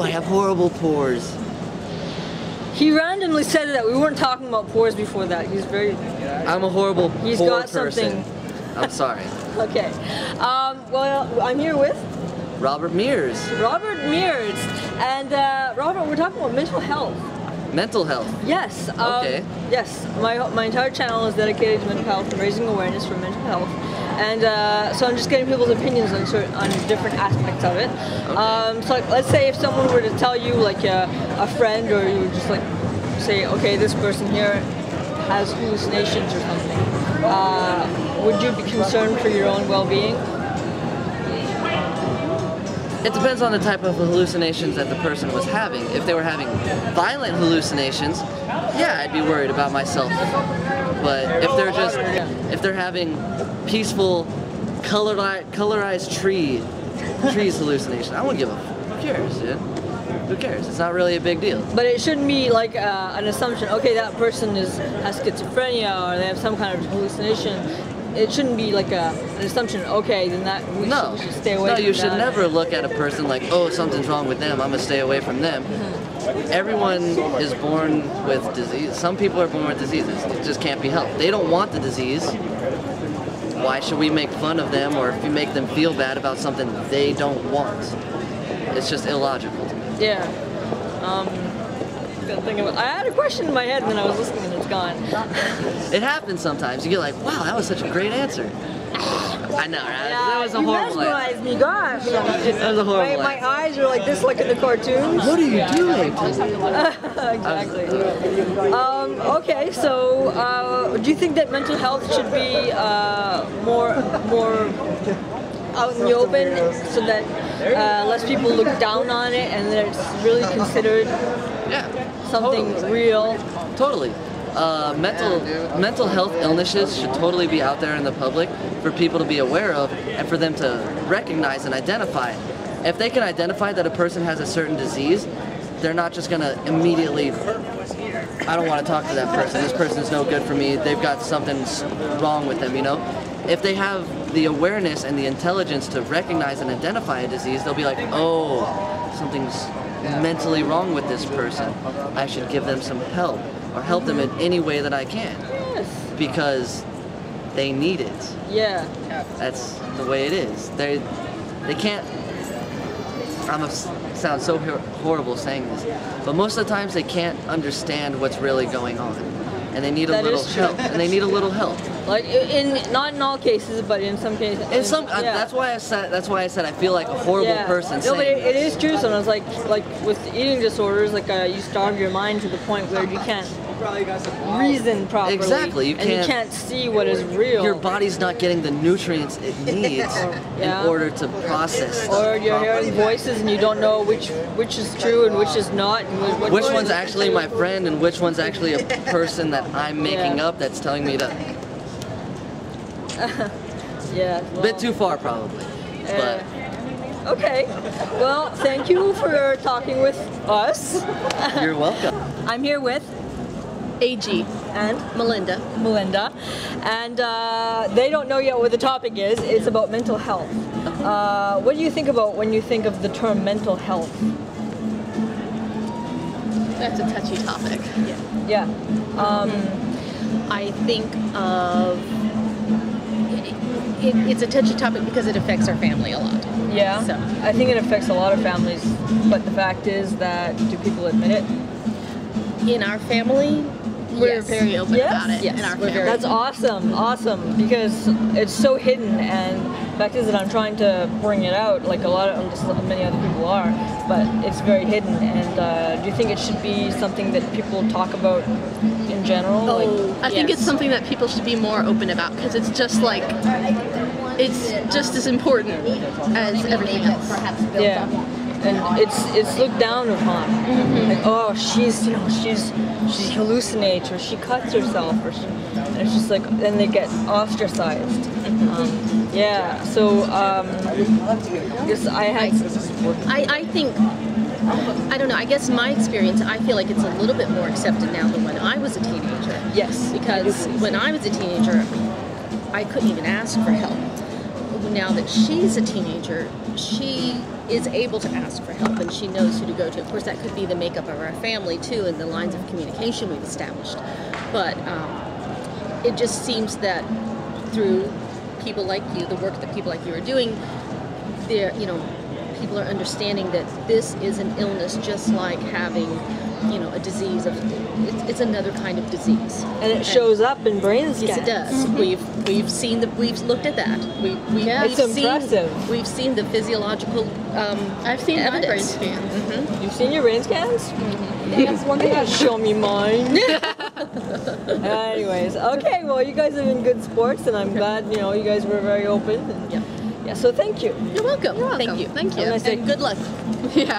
I have horrible pores. He randomly said that we weren't talking about pores before that. He's very... I'm a horrible pore person. I'm sorry. Okay. Well, I'm here with... Robert Mears. Robert Mears. And Robert, we're talking about mental health. Mental health? Yes. Okay. Yes. My entire channel is dedicated to mental health and raising awareness for mental health. And so I'm just getting people's opinions on different aspects of it. Okay. So like, let's say if someone were to tell you, like a friend, or you would just like say, okay, this person here has hallucinations or something, would you be concerned for your own well-being? It depends on the type of hallucinations that the person was having. If they were having violent hallucinations, yeah, I'd be worried about myself. But if they're having peaceful, colorized trees hallucination, I wouldn't give a who cares, dude? Who cares? It's not really a big deal. But it shouldn't be like an assumption, okay, that person has schizophrenia or they have some kind of hallucination. It shouldn't be like an assumption, okay, then that we should stay away from that. No, you should never look at a person like, oh, something's wrong with them, I'm going to stay away from them. Everyone is born with disease. Some people are born with diseases. It just can't be helped. They don't want the disease. Why should we make fun of them or if you make them feel bad about something they don't want? It's just illogical. Yeah. I had a question in my head and then I was listening and it's gone. It happens sometimes. You get like, wow, that was such a great answer. I know, right? Yeah, that was a horrible answer. Me, gosh. That was a horrible answer. My eyes are like this, like in the cartoons. What are you doing? Exactly. Okay, so do you think that mental health should be more out in the open so that less people look down on it and that it's really considered something real? Totally. Mental health illnesses should totally be out there in the public for people to be aware of and for them to recognize and identify. If they can identify that a person has a certain disease, they're not just going to immediately, I don't want to talk to that person, this person's no good for me, they've got something wrong with them, you know? If they have the awareness and the intelligence to recognize and identify a disease, they'll be like, oh, something's mentally wrong with this person. I should give them some help or help them in any way that I can. Yes. Because they need it. Yeah. That's the way it is. They can't, I'm gonna sound so horrible saying this, but most of the times they can't understand what's really going on. And they need a little help. And they need a little help. Like not in all cases, but in some cases. In some, that's why I said I feel like a horrible person saying. No, but it is true. Sometimes, like with eating disorders, like you starve your mind to the point where you can't reason properly. Exactly, you can't see what is real. Your body's not getting the nutrients it needs in order to process. Or you're hearing voices and you don't know which is true and which is not. And which one's actually my friend and which one's actually a person that I'm making up that's telling me to. Well, bit too far probably. But okay. Well, thank you for talking with us. You're welcome. I'm here with AG and Melinda, and they don't know yet what the topic is. It's about mental health. What do you think about when you think of the term mental health? That's a touchy topic. Yeah. I think it's a touchy topic because it affects our family a lot. Yeah. So I think it affects a lot of families, but the fact is that do people admit it? In our family, we're very open about it. Yes. In our family. That's awesome, because it's so hidden, and the fact is that I'm trying to bring it out, like many other people are, but it's very hidden. And do you think it should be something that people talk about in general? I think it's something that people should be more open about, because it's just like, it's just as important as everything else. Yeah. And it's looked down upon. Like, oh, she hallucinates, or she cuts herself, and it's just like, then they get ostracized. So I guess I think, I don't know, I guess my experience, I feel like it's a little bit more accepted now than when I was a teenager. Yes. Because when I was a teenager, I couldn't even ask for help. now that she's a teenager, she is able to ask for help and she knows who to go to. Of course, that could be the makeup of our family too and the lines of communication we've established. But it just seems that through people like you, the work that people like you are doing, people are understanding that this is an illness just like having, a disease it's another kind of disease. And it shows up in brain scans. Yes, it does. We've looked at that. It's impressive. We've seen the physiological I've seen my brain evidence. scans. Mm-hmm. You've seen your brain scans? That's one thing. Show me mine. Anyways, okay. Well, you guys have been good sports, and I'm glad you guys were very open. And, Yeah. Yeah. So thank you. You're welcome. You're welcome. Thank you. Thank you. Have a nice day. And good luck. Yeah.